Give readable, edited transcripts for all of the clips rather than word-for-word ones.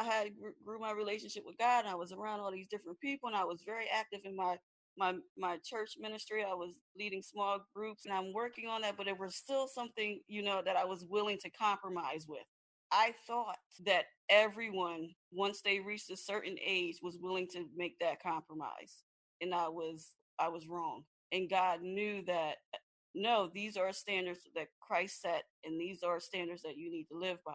I had grew my relationship with God, and I was around all these different people, and I was very active in my church ministry. I was leading small groups, and I'm working on that, but it was still something, that I was willing to compromise with. I thought that everyone, once they reached a certain age, was willing to make that compromise, and I was wrong. And God knew that no, these are standards that Christ set, and these are standards that you need to live by.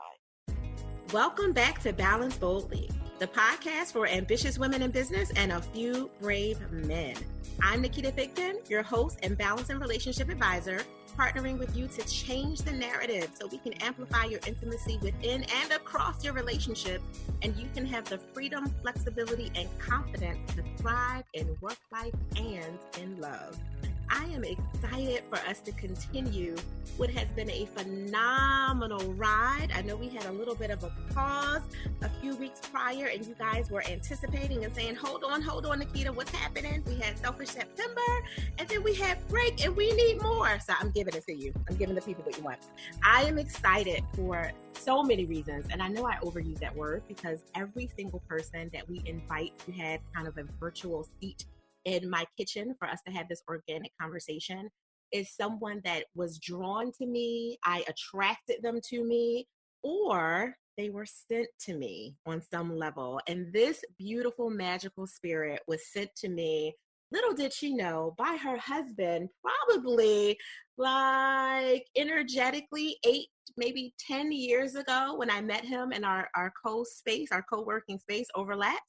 Welcome back to Balance Boldly, the podcast for ambitious women in business and a few brave men. I'm Naketa Thigpen, your host and balance and relationship advisor, partnering with you to change the narrative so we can amplify your intimacy within and across your relationship, and you can have the freedom, flexibility, and confidence to thrive in work life and in love. I am excited for us to continue what has been a phenomenal ride. I know we had a little bit of a pause a few weeks prior, and you guys were anticipating and saying, hold on, Naketa, what's happening? We had Selfish September, and then we had break, and we need more. So I'm giving it to you. I'm giving the people what you want. I am excited for so many reasons, and I know I overuse that word because every single person that we invite to have kind of a virtual seat in my kitchen for us to have this organic conversation is someone that was drawn to me, I attracted them to me, or they were sent to me on some level. And this beautiful, magical spirit was sent to me, little did she know, by her husband, probably like energetically 8, maybe 10 years ago when I met him in our co-working space overlapped.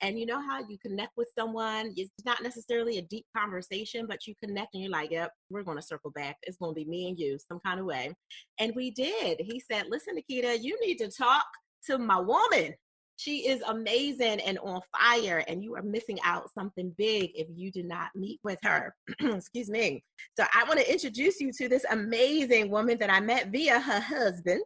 And you know how you connect with someone, it's not necessarily a deep conversation, but you connect and you're like, yep, we're going to circle back. It's going to be me and you some kind of way. And we did. He said, listen, Naketa, you need to talk to my woman. She is amazing and on fire, and you are missing out something big if you do not meet with her. Excuse me. So I want to introduce you to this amazing woman that I met via her husband,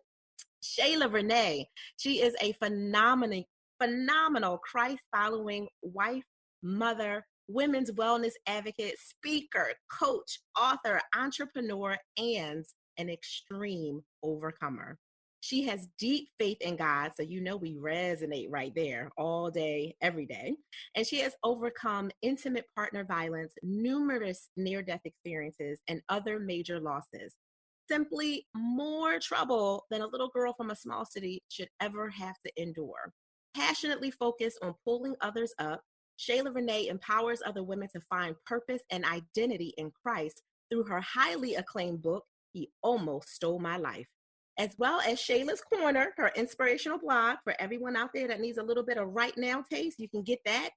Shayla Renee. She is a phenomenal Christ-following wife, mother, women's wellness advocate, speaker, coach, author, entrepreneur, and an extreme overcomer. She has deep faith in God, so you know we resonate right there all day, every day. And she has overcome intimate partner violence, numerous near-death experiences, and other major losses. Simply more trouble than a little girl from a small city should ever have to endure. Passionately focused on pulling others up, Shayla Renee empowers other women to find purpose and identity in Christ through her highly acclaimed book, He Almost Stole My Life, as well as Shayla's Corner, her inspirational blog for everyone out there that needs a little bit of right now taste. You can get that.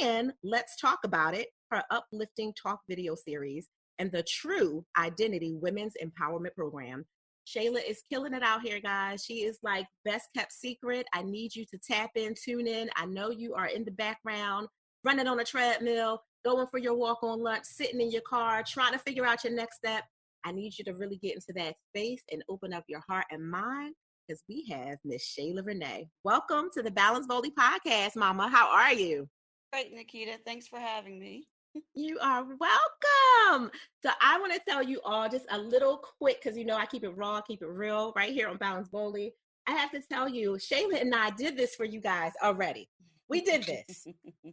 And Let's Talk About It, her uplifting talk video series, and the True Identity Women's Empowerment Program. Shayla is killing it out here, guys. She is like best kept secret. I need you to tap in, tune in. I know you are in the background, running on a treadmill, going for your walk on lunch, sitting in your car, trying to figure out your next step. I need you to really get into that space and open up your heart and mind because we have Miss Shayla Renee. Welcome to the Balance Boldly podcast, Mama. How are you? Great, Naketa. Thanks for having me. You are welcome. So I want to tell you all just a little quick, because you know I keep it raw, keep it real right here on Balance Boldly. I have to tell you, Shayla and I did this for you guys already. We did this.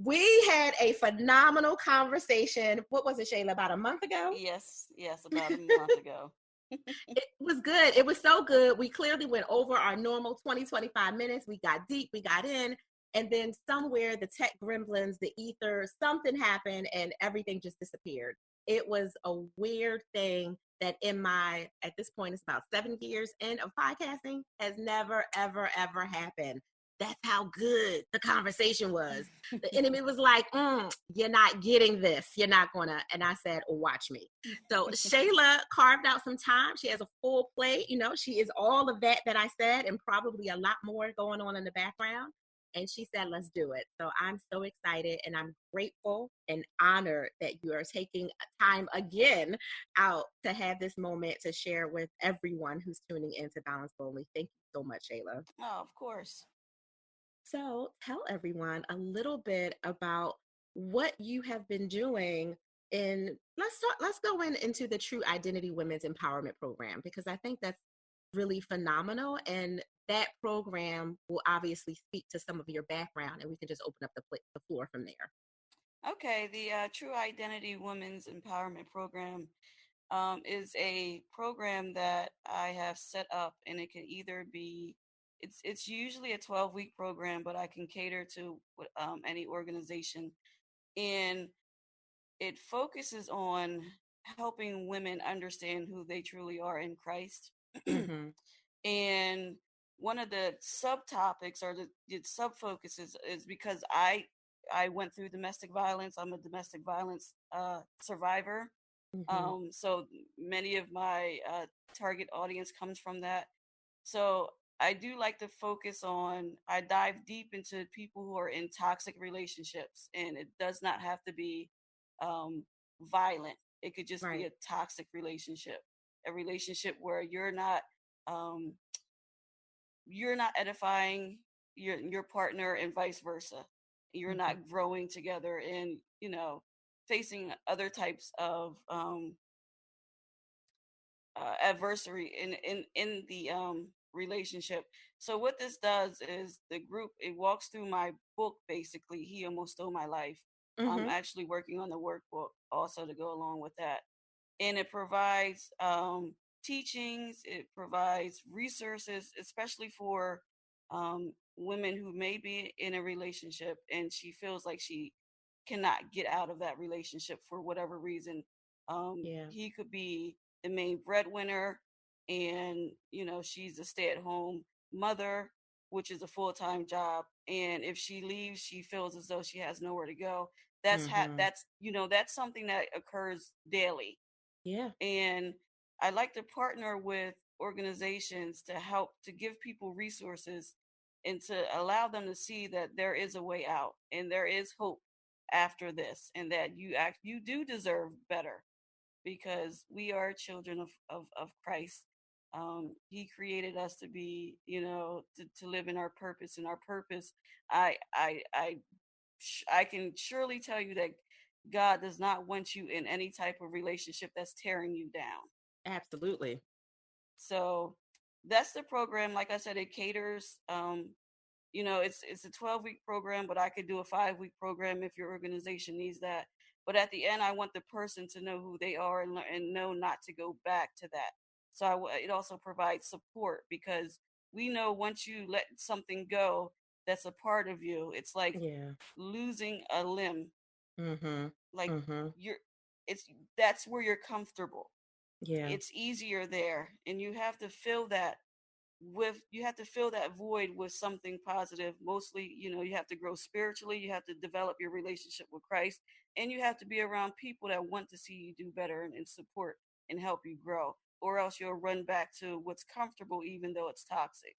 We had a phenomenal conversation. What was it, Shayla, about a month ago? Yes, about a month ago. It was good. It was so good. We clearly went over our normal 20-25 minutes. We got deep, we got in, and then somewhere the tech gremlins, the ether, something happened and everything just disappeared. It was a weird thing that at this point, it's about 7 years in of podcasting, has never, ever, ever happened. That's how good the conversation was. The enemy was like, you're not getting this. You're not going to. And I said, watch me. So Shayla carved out some time. She has a full plate. You know, she is all of that I said and probably a lot more going on in the background. And she said, let's do it. So I'm so excited and I'm grateful and honored that you are taking time again out to have this moment to share with everyone who's tuning in to Balance Boldly. Thank you so much, Shayla. Oh, of course. So tell everyone a little bit about what you have been doing let's go into the True Identity Women's Empowerment Program, because I think that's really phenomenal. And that program will obviously speak to some of your background, and we can just open up the floor from there. Okay, the True Identity Women's Empowerment Program is a program that I have set up, and it can either be it's usually a 12-week program, but I can cater to any organization, and it focuses on helping women understand who they truly are in Christ. Mm-hmm. And one of the subtopics or the sub focuses is because I went through domestic violence. I'm a domestic violence survivor. Mm-hmm. So many of my target audience comes from that. So I do like to focus on, I dive deep into people who are in toxic relationships, and it does not have to be um, violent. It could just be Right. a toxic relationship, a relationship where um, you're not edifying your partner and vice versa. You're Mm-hmm. not growing together, and facing other types of adversary in the relationship. So what this does is the group, it walks through my book. Basically, He Almost Stole My Life. I'm Mm-hmm. actually working on the workbook also to go along with that, and it provides teachings. It provides resources, especially for women who may be in a relationship and she feels like she cannot get out of that relationship for whatever reason. Yeah. He could be the main breadwinner, and she's a stay-at-home mother, which is a full-time job. And if she leaves, she feels as though she has nowhere to go. Mm-hmm. That's something that occurs daily. Yeah. And I like to partner with organizations to help to give people resources and to allow them to see that there is a way out and there is hope after this, and that you do deserve better, because we are children of Christ. He created us to be, to live in our purpose. And our purpose, I I I I can surely tell you that God does not want you in any type of relationship that's tearing you down. Absolutely. So that's the program. Like I said, it caters. It's a 12-week program, but I could do a 5-week program if your organization needs that. But at the end, I want the person to know who they are and know not to go back to that. So it also provides support, because we know once you let something go that's a part of you, it's like Yeah. losing a limb. Mm-hmm. Like Mm-hmm. you're, it's that's where you're comfortable. Yeah. It's easier there, and you have to fill that void with something positive. Mostly, you have to grow spiritually, you have to develop your relationship with Christ, and you have to be around people that want to see you do better and support and help you grow, or else you'll run back to what's comfortable even though it's toxic.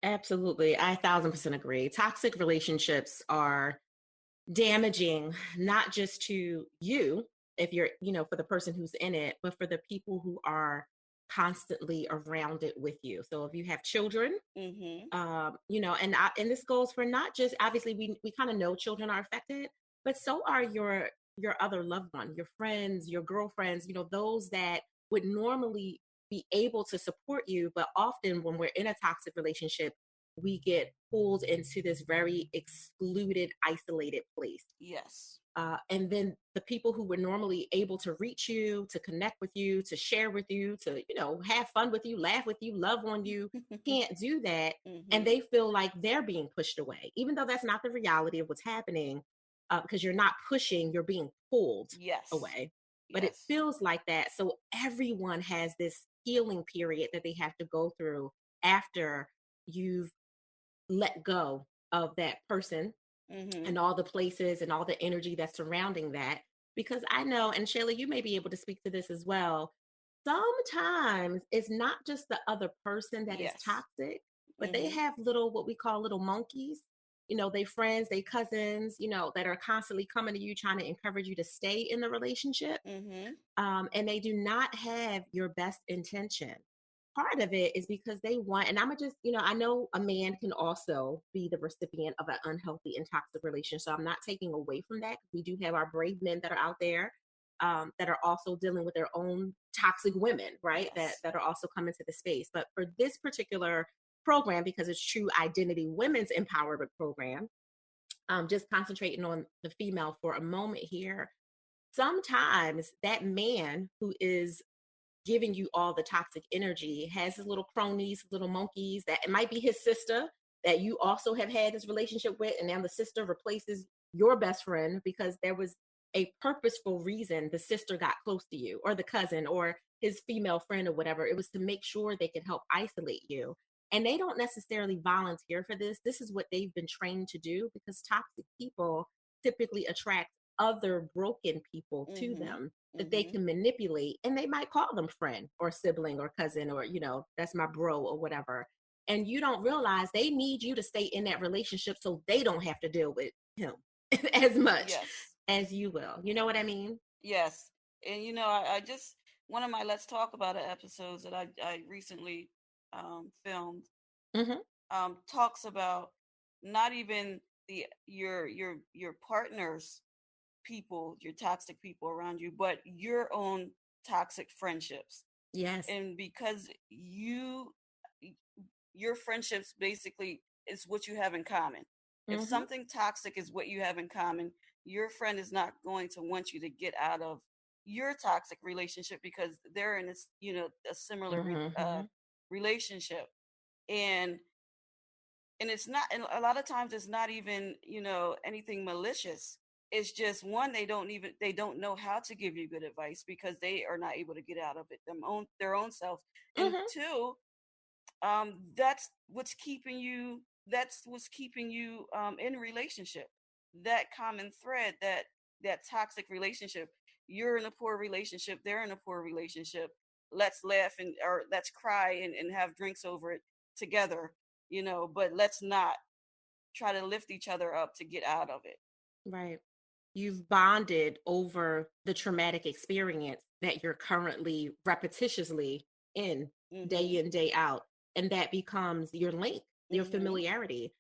Absolutely. I 1,000% agree. Toxic relationships are damaging, not just to you, if you're, for the person who's in it, but for the people who are constantly around it with you. So if you have children, Mhm. and this goes for not just, obviously we kind of know children are affected, but so are your other loved one, your friends, your girlfriends, those that would normally be able to support you, but often when we're in a toxic relationship, we get pulled into this very excluded, isolated place. Yes. And then the people who were normally able to reach you, to connect with you, to share with you, to, have fun with you, laugh with you, love on you, can't do that. And Mhm. they feel like they're being pushed away, even though that's not the reality of what's happening, because you're not pushing, you're being pulled Yes. away. But it Yes. feels like that. So everyone has this healing period that they have to go through after you've let go of that person Mhm. and all the places and all the energy that's surrounding that. Because I know, and Shayla, you may be able to speak to this as well. Sometimes it's not just the other person that is Yes. toxic, but they Mhm. have what we call little monkeys. They friends, they cousins, that are constantly coming to you trying to encourage you to stay in the relationship. Mhm. And they do not have your best intention. Part of it is because they want, and I'm gonna just, I know a man can also be the recipient of an unhealthy and toxic relationship. So I'm not taking away from that. We do have our brave men that are out there, that are also dealing with their own toxic women, right? That Yes. that are also coming to the space. But for this particular program because it's True Identity Women's Empowerment Program. Just concentrating on the female for a moment here. Sometimes that man who is giving you all the toxic energy has his little cronies, little monkeys, that it might be his sister that you also have had this relationship with, and now the sister replaces your best friend because there was a purposeful reason the sister got close to you, or the cousin, or his female friend, or whatever. It was to make sure they could help isolate you. And they don't necessarily volunteer for this. This is what they've been trained to do, because toxic people typically attract other broken people to them that they can manipulate, and they might call them friend or sibling or cousin, or, you know, that's my bro or whatever. And you don't realize they need you to stay in that relationship so they don't have to deal with him as much as you will. You know what I mean? Yes. And, you know, I just, one of my Let's Talk About It episodes that I recently filmed talks about not even your partner's people, your toxic people around you, but your own toxic friendships. Yes. And because your friendships basically is what you have in common. If something toxic is what you have in common, your friend is not going to want you to get out of your toxic relationship because they're in this, you know, a similar relationship. And it's not, and a lot of times it's not even, you know, anything malicious. It's just, one, they don't know how to give you good advice because they are not able to get out of it their own self. And two, that's what's keeping you in relationship, that common thread, that toxic relationship. You're in a poor relationship, they're in a poor relationship. Let's laugh or let's cry and have drinks over it together, you know, but let's not try to lift each other up to get out of it. Right. You've bonded over the traumatic experience that you're currently repetitiously in, day in, day out. And that becomes your link, your familiarity.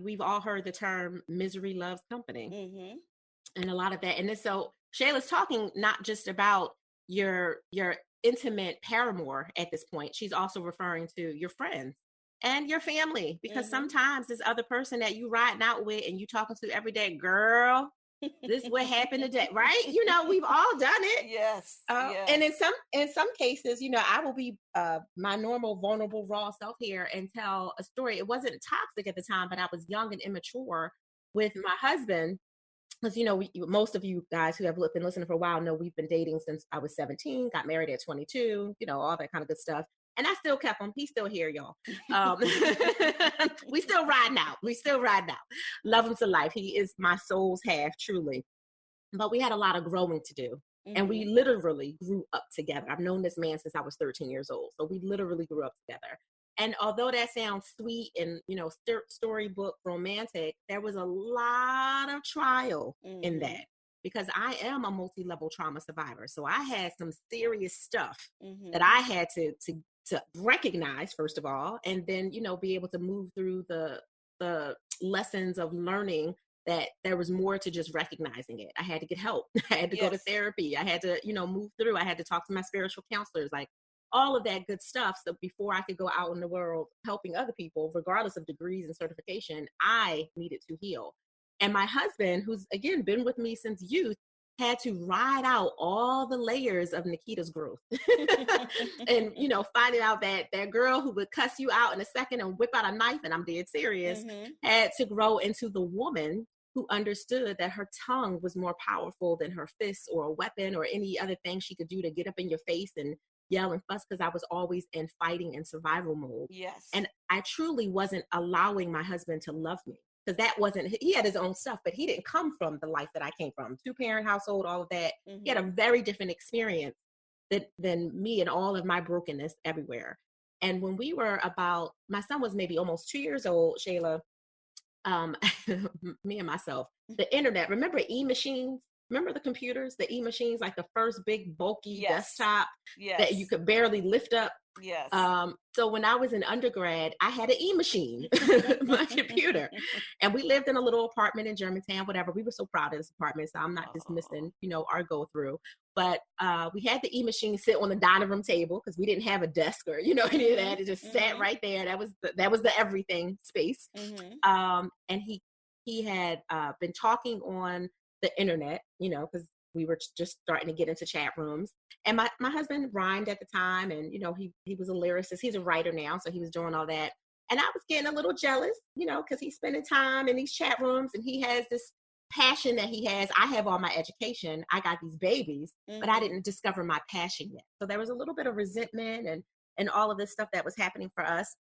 We've all heard the term misery loves company. And a lot of that. And so Shayla's talking not just about your intimate paramour at this point. She's also referring to your friends and your family, because sometimes this other person that you riding out with and you talking to every day, girl, this is what happened today, right? You know, we've all done it. Yes. And in some cases, you know, I will be my normal, vulnerable, raw self here and tell a story. It wasn't toxic at the time, but I was young and immature with my husband. Because, you know, most of you guys who have been listening for a while know we've been dating since I was 17, got married at 22, you know, all that kind of good stuff. And I still kept him. He's still here, y'all. We still riding out. Love him to life. He is my soul's half, truly. But we had a lot of growing to do. And we literally grew up together. I've known this man since I was 13 years old. So we literally grew up together. And although that sounds sweet and, you know, storybook romantic, there was a lot of trial in that, because I am a multi-level trauma survivor. So I had some serious stuff that I had to recognize, first of all, and then, you know, be able to move through the lessons of learning that there was more to just recognizing it. I had to get help. I had to go to therapy. I had to, you know, move through. I had to talk to my spiritual counselors, like all of that good stuff. So before I could go out in the world helping other people, regardless of degrees and certification, I needed to heal. And my husband, who's, again, been with me since youth, had to ride out all the layers of Naketa's growth. And, you know, finding out that girl who would cuss you out in a second and whip out a knife, and I'm dead serious, had to grow into the woman who understood that her tongue was more powerful than her fists or a weapon or any other thing she could do to get up in your face and yell and fuss, because I was always in fighting and survival mode. Yes. And I truly wasn't allowing my husband to love me, because that wasn't, he had his own stuff, but he didn't come from the life that I came from. 2-parent household, all of that. He had a very different experience than me and all of my brokenness everywhere. And when we were about, my son was maybe almost 2 years old, Shayla, me and myself, the internet, remember e-machines? remember the computers, the e-machines, like the first big bulky Yes. desktop that you Yes. could barely lift up. Yes. So when I was in undergrad, I had an e-machine, my computer, and we lived in a little apartment in Germantown, whatever. We were so proud of this apartment, so I'm not dismissing, our go through. But we had the e-machine sit on the dining room table because we didn't have a desk or, any of that. It just sat right there. That was the everything space. And he had been talking on the internet, because we were just starting to get into chat rooms. And my husband rhymed at the time, and he was a lyricist. He's a writer now, so he was doing all that. And I was getting a little jealous, because he's spending time in these chat rooms, and he has this passion that he has. I have all my education. I got these babies, but I didn't discover my passion yet. So there was a little bit of resentment and all of this stuff that was happening for us.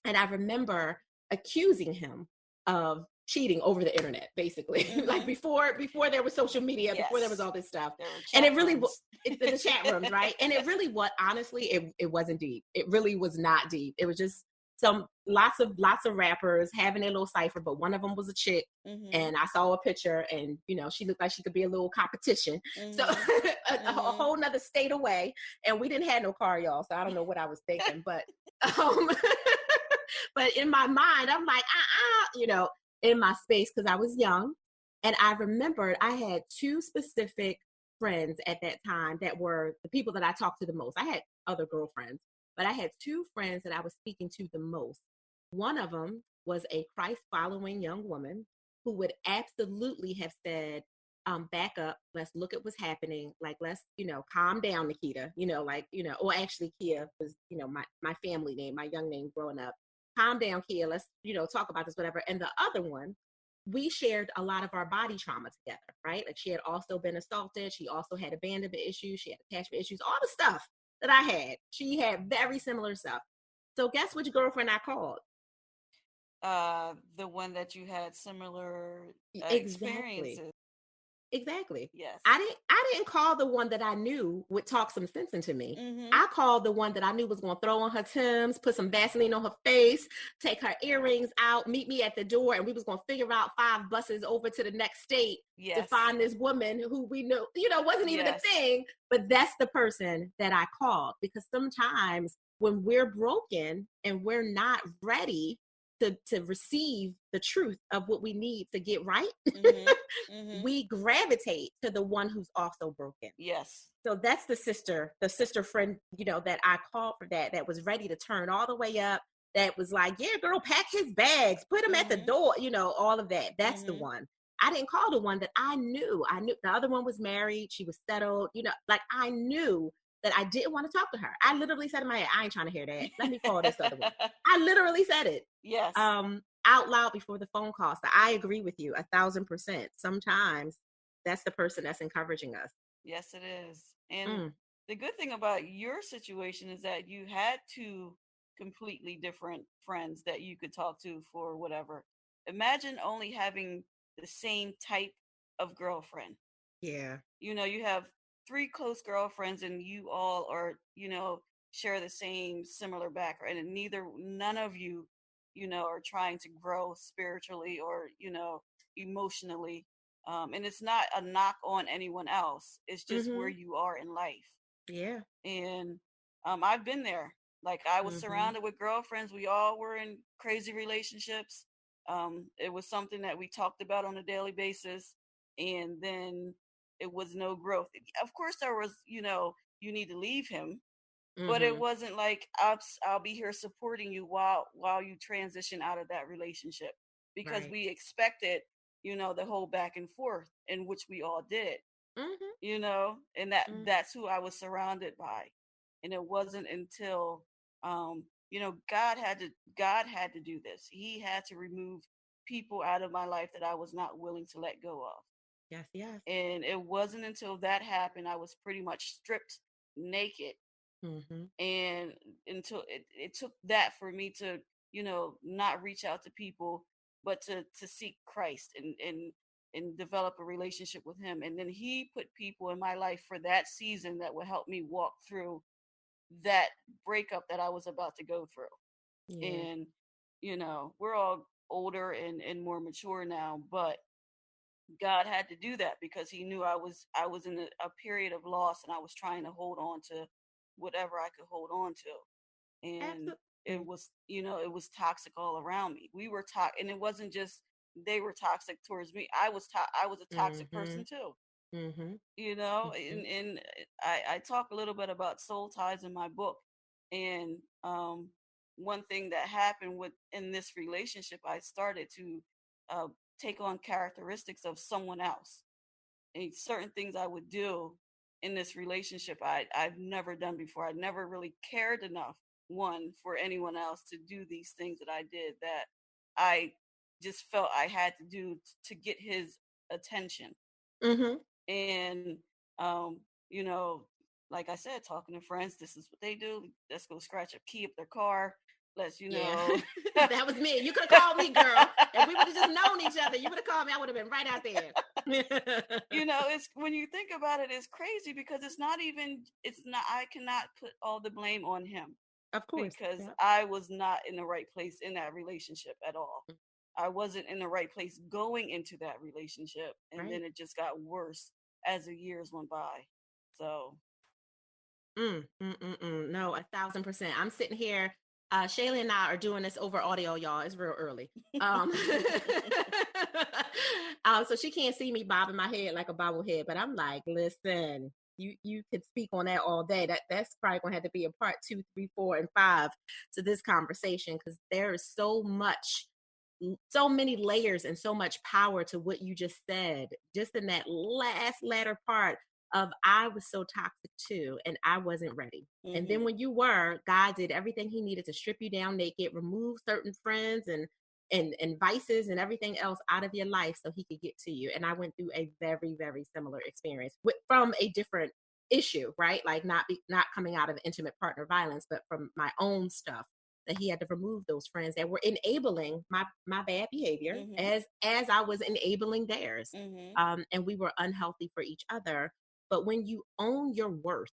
And I remember accusing him of cheating over the internet, basically. Like before there was social media, before there was all this stuff. And it really was the chat rooms, right? And it really was, honestly, it wasn't deep. It really was not deep. It was just lots of rappers having their little cipher, but one of them was a chick, and I saw a picture, and she looked like she could be a little competition. So a whole nother state away, and we didn't have no car, y'all. So I don't know what I was thinking, but but in my mind, I'm like, in my space, because I was young. And I remembered I had two specific friends at that time that were the people that I talked to the most. I had other girlfriends, but I had two friends that I was speaking to the most. One of them was a Christ-following young woman who would absolutely have said, back up, let's look at what's happening. Like, let's, calm down, Naketa, or actually Kia was, my family name, my young name growing up. Calm down, Kia, let's, talk about this, whatever. And the other one, we shared a lot of our body trauma together, right? Like, she had also been assaulted. She also had abandonment issues. She had attachment issues, all the stuff that I had. She had very similar stuff. So guess which girlfriend I called? The one that you had similar experiences. Exactly. Yes. I didn't call the one that I knew would talk some sense into me. I called the one that I knew was going to throw on her Timbs, put some Vaseline on her face, take her earrings out, meet me at the door, and we was going to figure out 5 buses over to the next state to find this woman who we knew, wasn't even a thing. But that's the person that I called, because sometimes when we're broken and we're not ready to receive the truth of what we need to get right, we gravitate to the one who's also broken. Yes. So that's the sister friend, that I called for that was ready to turn all the way up, that was like, yeah, girl, pack his bags, put him at the door, all of that. That's the one. I didn't call the one that I knew. The other one was married. She was settled, like I knew that I didn't want to talk to her. I literally said in my head, I ain't trying to hear that. Let me call this other one. I literally said it. Yes. Out loud before the phone call. So I agree with you 1,000%. Sometimes that's the person that's encouraging us. Yes, it is. And the good thing about your situation is that you had 2 completely different friends that you could talk to for whatever. Imagine only having the same type of girlfriend. Yeah. You have 3 close girlfriends, and you all are, share the same similar background, and none of you, are trying to grow spiritually or, emotionally. And it's not a knock on anyone else. It's just where you are in life. Yeah. And I've been there. Like, I was surrounded with girlfriends. We all were in crazy relationships. It was something that we talked about on a daily basis. And then it was no growth. Of course, there was, you need to leave him. But it wasn't like I'll be here supporting you while you transition out of that relationship, because we expected, the whole back and forth, in which we all did, and that's who I was surrounded by. And it wasn't until, God had to do this. He had to remove people out of my life that I was not willing to let go of. Yes, yes. And it wasn't until that happened, I was pretty much stripped naked. And until it took that for me to, not reach out to people, but to seek Christ and develop a relationship with him. And then he put people in my life for that season that would help me walk through that breakup that I was about to go through. Yeah. And, we're all older and more mature now, but God had to do that because he knew I was in a period of loss, and I was trying to hold on to whatever I could hold on to. And it Absolutely. was, it was toxic all around me. We were toxic, and it wasn't just they were toxic towards me. I was a toxic Mm-hmm. person too. Mm-hmm. Mm-hmm. And I talk a little bit about soul ties in my book. And one thing that happened with in this relationship, I started to uh, take on characteristics of someone else, and certain things I would do in this relationship I've never done before. I never really cared enough, one, for anyone else to do these things that I did, that I just felt I had to do to get his attention. Mm-hmm. And um, you know, like I said, talking to friends, this is what they do. Let's go scratch a key up their car. Let's, Yeah, that was me. You could have called me, girl. If we would have just known each other, you would have called me. I would have been right out there. It's when you think about it, it's crazy because it's not, I cannot put all the blame on him Of course. because Yeah. I was not in the right place in that relationship at all. I wasn't in the right place going into that relationship, and Right. then it just got worse as the years went by. So, No, 1,000%. I'm sitting here. Shayla and I are doing this over audio, y'all. It's real early. Um, so she can't see me bobbing my head like a bobblehead, but I'm like, listen, you could speak on that all day. That's probably gonna have to be a part 2, 3, 4, and 5 to this conversation because there is so many layers and so much power to what you just said. Just in that last latter part of I was so toxic too, and I wasn't ready. And then mm-hmm. when you were, God did everything he needed to strip you down naked, remove certain friends and vices and everything else out of your life so he could get to you. And I went through a very, very similar experience from a different issue, right? Like not coming out of intimate partner violence, but from my own stuff that he had to remove those friends that were enabling my bad behavior Mm-hmm. as I was enabling theirs. Mm-hmm. And we were unhealthy for each other. But when you own your worth,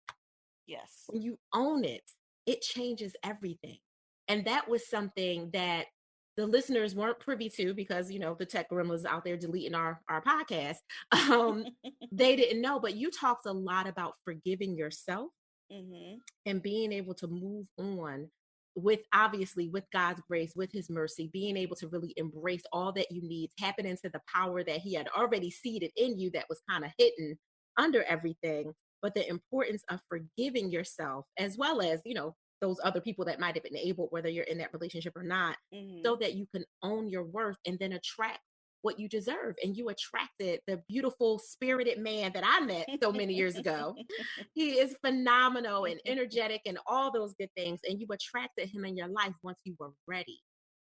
Yes. when you own it, it changes everything. And that was something that the listeners weren't privy to because, the tech gremlins out there deleting our podcast. Um, they didn't know, but you talked a lot about forgiving yourself Mm-hmm. and being able to move on with God's grace, with his mercy, being able to really embrace all that you need, tapping into the power that he had already seeded in you that was kind of hidden under everything. But the importance of forgiving yourself as well as, those other people that might have been able, whether you're in that relationship or not, Mm-hmm. so that you can own your worth and then attract what you deserve. And you attracted the beautiful spirited man that I met so many years ago. He is phenomenal and energetic and all those good things. And you attracted him in your life once you were ready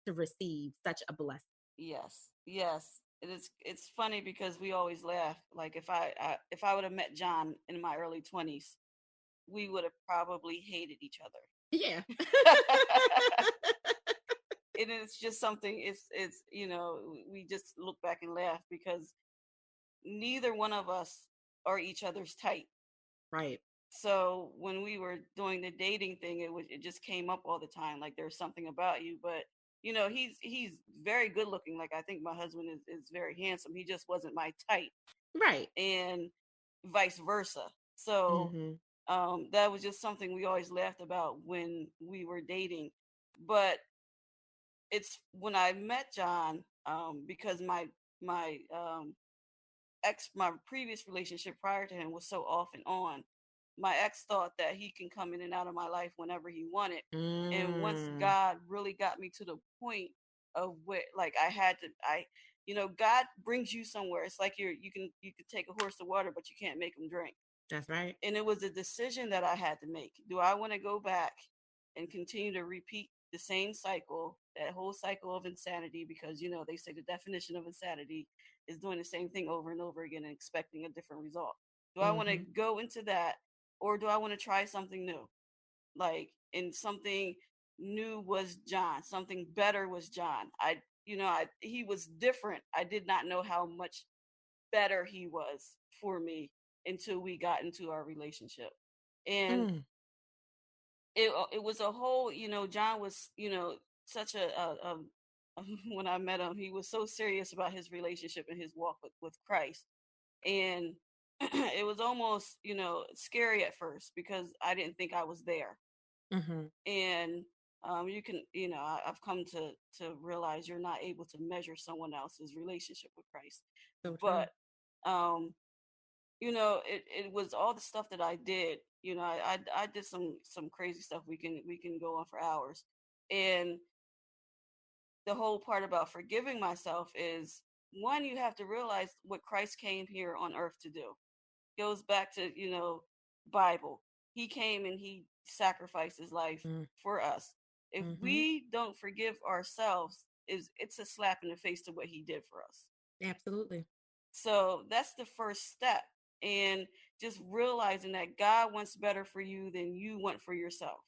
to receive such a blessing. Yes, yes. It's funny because we always laugh. Like if I would have met John in my early 20s, we would have probably hated each other. Yeah. And it's just something. It's we just look back and laugh because neither one of us are each other's type. Right. So when we were doing the dating thing, it just came up all the time. Like there's something about you, but he's very good looking. Like I think my husband is very handsome. He just wasn't my type, Right. and vice versa. So Mm-hmm. that was just something we always laughed about when we were dating. But it's when I met John, because my my previous relationship prior to him was so off and on. My ex thought that he can come in and out of my life whenever he wanted. And once Mm. God really got me to the point of where, like, I had to, God brings you somewhere. It's like you could take a horse to water, but you can't make him drink. That's right. And it was a decision that I had to make. Do I want to go back and continue to repeat the same cycle, that whole cycle of insanity? Because, they say the definition of insanity is doing the same thing over and over again and expecting a different result. Do I want to Mm-hmm. go into that, or do I want to try something new? Like, and something new was John, something better was John. He was different. I did not know how much better he was for me until we got into our relationship. And Mm. it was a whole, John was, such a when I met him. He was so serious about his relationship and his walk with Christ. And it was almost, scary at first because I didn't think I was there. Mm-hmm. And you can, I've come to realize you're not able to measure someone else's relationship with Christ. So true. But, it was all the stuff that I did. I did some crazy stuff. We can go on for hours. And the whole part about forgiving myself is, one, you have to realize what Christ came here on earth to do. Goes back to, Bible. He came and he sacrificed his life for us. If we don't forgive ourselves, it's a slap in the face to what he did for us. Absolutely. So that's the first step. And just realizing that God wants better for you than you want for yourself.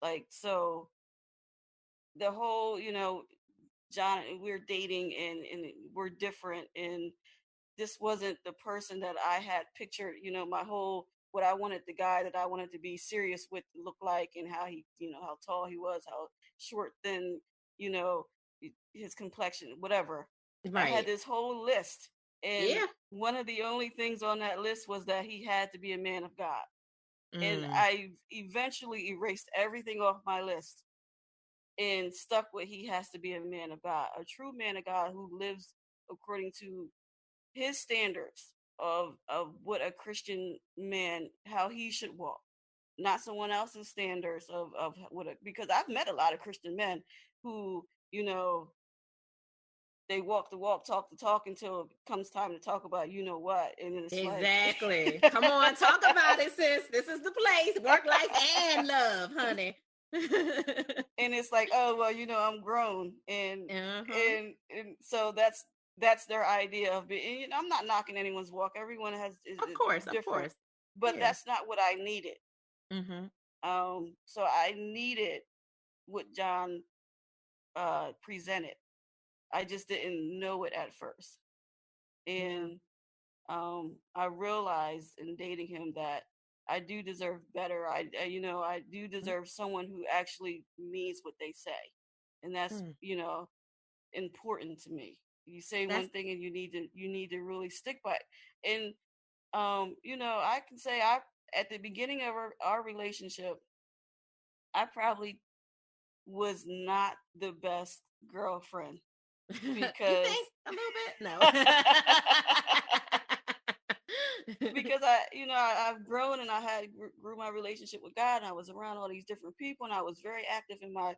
Like, so the whole, John, we're dating and we're different, and this wasn't the person that I had pictured, my whole, what I wanted the guy that I wanted to be serious with to look like, and how he, how tall he was, how short, thin, his complexion, whatever. I had Right. this whole list. And Yeah. one of the only things on that list was that he had to be a man of God. And Mm. I eventually erased everything off my list and stuck with he has to be a man of God, a true man of God who lives according to his standards of what a Christian man, how he should walk, not someone else's standards of what because I've met a lot of Christian men who, they walk the walk, talk the talk until it comes time to talk about what, and then it's like, Exactly. Come on, talk about it, sis. This is the place. Work life and love, honey. and it's like, oh well, I'm grown, and Uh-huh. and so that's their idea of being. I'm not knocking anyone's walk. Everyone is Of course, of different, course. but Yeah. that's not what I needed. Mm-hmm. So I needed what John presented. I just didn't know it at first, Yeah. and I realized in dating him that I do deserve better. I do deserve someone who actually means what they say, and that's Mm. important to me. You say That's one thing and you need to really stick by it. And I can say I at the beginning of our relationship, I probably was not the best girlfriend you because think a little bit? No. because I've grown, and I had grew my relationship with God, and I was around all these different people, and I was very active in my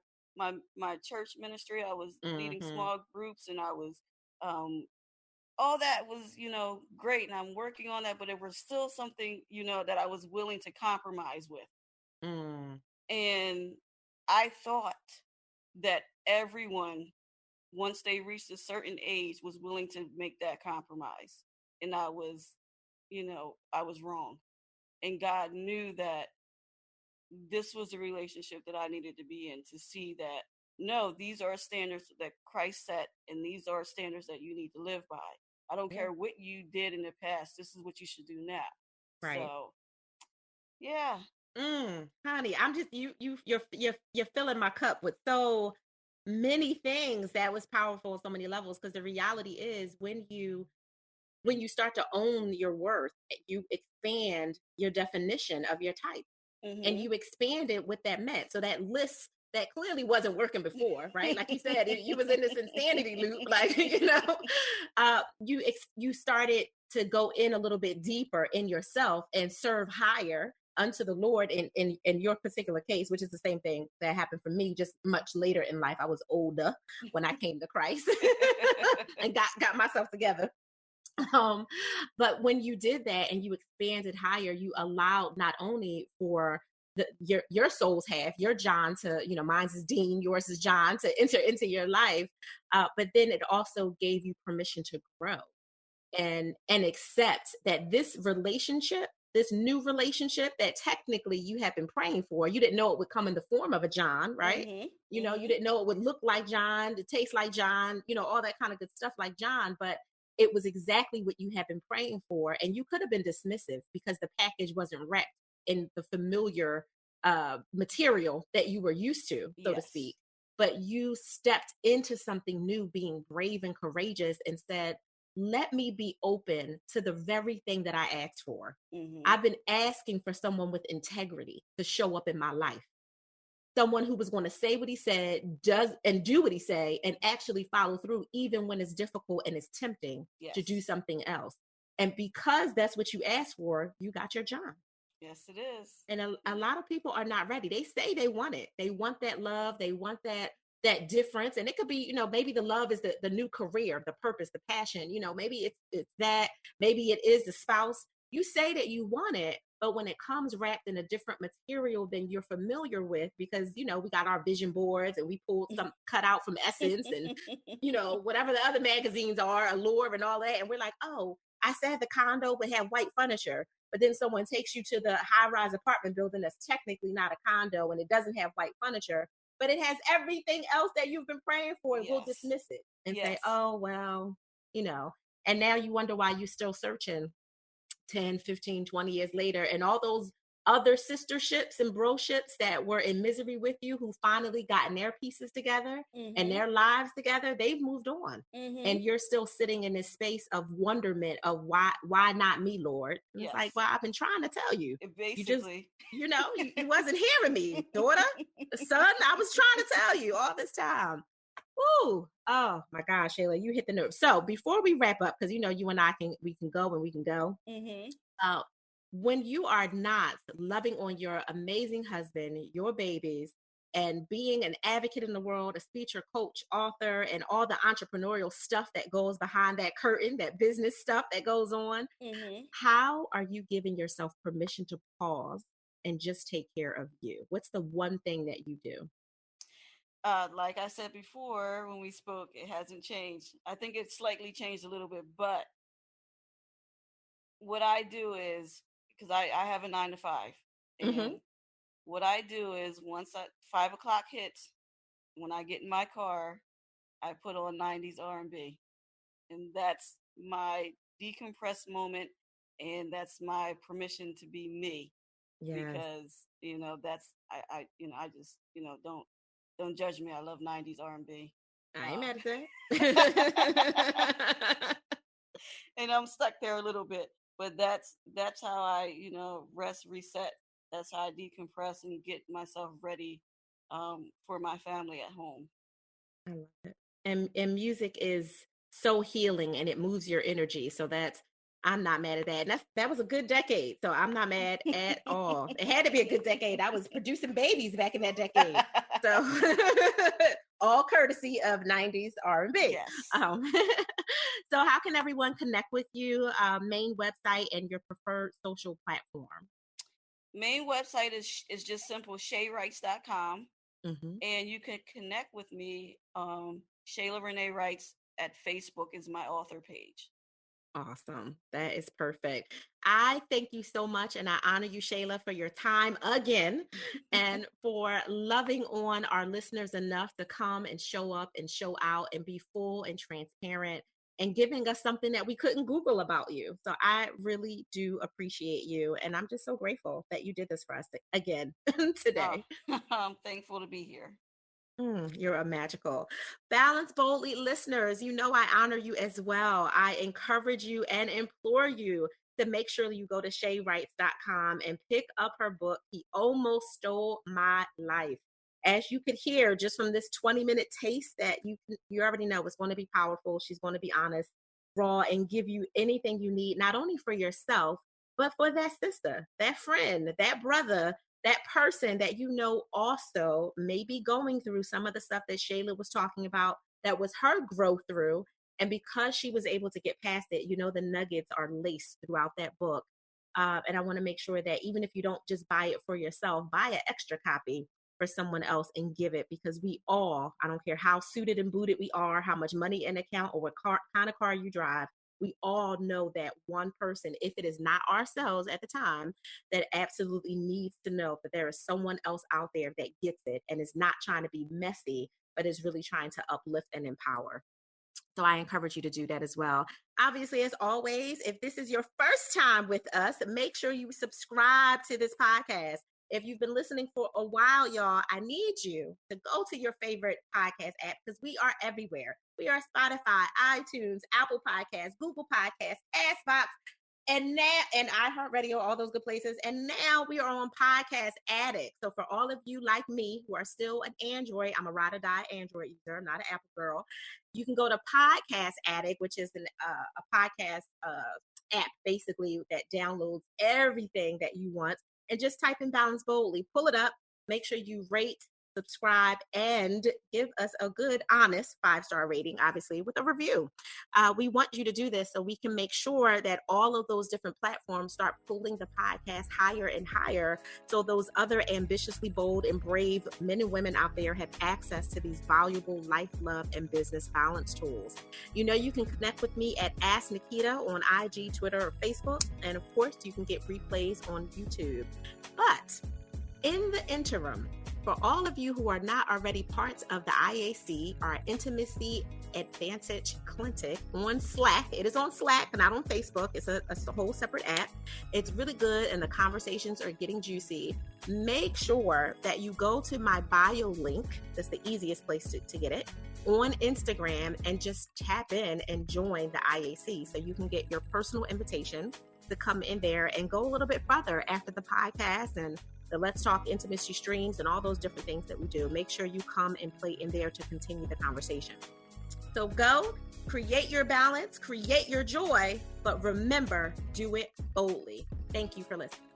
church ministry. I was leading Mm-hmm. small groups, and I was all that was great, and I'm working on that, but it was still something that I was willing to compromise with. Mm. And I thought that everyone, once they reached a certain age, was willing to make that compromise, and I was wrong. And God knew that this was the relationship that I needed to be in, to see that no, these are standards that Christ set, and these are standards that you need to live by. I don't Yeah. care what you did in the past. This is what you should do now. Right. So, yeah. Honey, I'm just you're filling my cup with so many things that was powerful on so many levels, because the reality is when you start to own your worth, you expand your definition of your type, and Mhm. you expand it with that met. So that list that clearly wasn't working before, right? Like you said, you was in this insanity loop, like you started to go in a little bit deeper in yourself and serve higher unto the Lord in your particular case, which is the same thing that happened for me, just much later in life. I was older when I came to Christ and got myself together. um but when you did that and you expanded higher, you allowed not only for your soul's half, your John, to, mine's is Dean, yours is John, to enter into your life, but then it also gave you permission to grow and accept that this new relationship that technically you have been praying for, you didn't know it would come in the form of a John, right? Mhm. You Mhm. didn't know it would look like John, to taste like John, all that kind of good stuff like John, but it was exactly what you had been praying for. And you could have been dismissive because the package wasn't wrapped in the familiar material that you were used to, so to Yes. speak. but you stepped into something new, being brave and courageous, and said, let me be open to the very thing that I asked for. Mm-hmm. I've been asking for someone with integrity to show up in my life. Someone who was going to say what he said, does and do what he say, and actually follow through, even when it's difficult and it's tempting Yes. to do something else. And because that's what you asked for, you got your job. Yes, it is. And a lot of people are not ready. They say they want it. They want that love. They want that difference. And it could be, maybe the love is the new career, the purpose, the passion. Maybe it's that. Maybe it is the spouse. You say that you want it, but when it comes wrapped in a different material than you're familiar with, because, we got our vision boards and we pulled some cut out from Essence and, whatever the other magazines are, Allure and all that. And we're like, oh, I said the condo would have white furniture, but then someone takes you to the high-rise apartment building that's technically not a condo and it doesn't have white furniture, but it has everything else that you've been praying for, and we'll dismiss it and say, oh, well, and now you wonder why you're still searching 10, 15, 20 years later. And all those other sisterships and broships that were in misery with you, who finally gotten their pieces together and their lives together, they've moved on. And you're still sitting in this space of wonderment of why not me, Lord? And it's like, well, I've been trying to tell you. Basically. You just, you wasn't hearing me, daughter. Son, I was trying to tell you all this time. Woo! Oh my gosh, Shayla, you hit the nerve. So before we wrap up, because you and I can go and we can go. When you are not loving on your amazing husband, your babies, and being an advocate in the world, a speaker, coach, author, and all the entrepreneurial stuff that goes behind that curtain, that business stuff that goes on, how are you giving yourself permission to pause and just take care of you? What's the one thing that you do? Like I said before when we spoke, it hasn't changed. I think it's slightly changed a little bit, but what I do is, because I have a 9 to 5, and what I do is once 5 o'clock hits, when I get in my car, I put on 90s R&B, and that's my decompressed moment, and that's my permission to be me. Because that's I just don't judge me. I love 90s R&B. I ain't mad at that. And I'm stuck there a little bit, but that's how I rest, reset. That's how I decompress and get myself ready for my family at home. I love it. And music is so healing, and it moves your energy. So I'm not mad at that. And that was a good decade. So I'm not mad at all. It had to be a good decade. I was producing babies back in that decade. So all courtesy of 90s R&B. Yes. So how can everyone connect with you? Main website and your preferred social platform. Main website is just simple, shaywrites.com. And you can connect with me. Shayla Renee Writes at Facebook is my author page. Awesome. That is perfect. I thank you so much, and I honor you, Shayla, for your time again and for loving on our listeners enough to come and show up and show out and be full and transparent and giving us something that we couldn't Google about you. So I really do appreciate you, and I'm just so grateful that you did this for us again today. I'm thankful to be here. You're a magical. Balance Boldly listeners, I honor you as well. I encourage you and implore you to make sure you go to shaywrites.com and pick up her book, He Almost Stole My Life. As you could hear just from this 20-minute taste, that you already know it's going to be powerful. She's going to be honest, raw, and give you anything you need, not only for yourself, but for that sister, that friend, that brother, that person that also may be going through some of the stuff that Shayla was talking about, that was her growth through. And because she was able to get past it, the nuggets are laced throughout that book. And I want to make sure that even if you don't just buy it for yourself, buy an extra copy for someone else and give it, because we all, I don't care how suited and booted we are, how much money in account, or what kind of car you drive, we all know that one person, if it is not ourselves at the time, that absolutely needs to know that there is someone else out there that gets it and is not trying to be messy, but is really trying to uplift and empower. So I encourage you to do that as well. Obviously, as always, if this is your first time with us, make sure you subscribe to this podcast. If you've been listening for a while, y'all, I need you to go to your favorite podcast app because we are everywhere. We are Spotify, iTunes, Apple Podcasts, Google Podcasts, Castbox, and iHeartRadio, all those good places. And now we are on Podcast Addict. So for all of you like me who are still an Android, I'm a ride or die Android user, I'm not an Apple girl. You can go to Podcast Addict, which is a podcast app basically that downloads everything that you want, and just type in Balance Boldly. Pull it up. Make sure you rate, subscribe, and give us a good, honest 5-star rating, obviously, with a review. We want you to do this so we can make sure that all of those different platforms start pulling the podcast higher and higher, so those other ambitiously bold and brave men and women out there have access to these valuable life, love, and business balance tools. You know, you can connect with me at Ask Naketa on IG, Twitter, or Facebook. And of course, you can get replays on YouTube. But in the interim, for all of you who are not already parts of the IAC, our Intimacy Advantage Clinic on Slack. It is on Slack, not on Facebook. It's a whole separate app. It's really good, and the conversations are getting juicy. Make sure that you go to my bio link. That's the easiest place to get it on Instagram, and just tap in and join the IAC so you can get your personal invitation to come in there and go a little bit further after the podcast and the Let's Talk Intimacy streams and all those different things that we do. Make sure you come and play in there to continue the conversation. So go, create your balance, create your joy, but remember, do it boldly. Thank you for listening.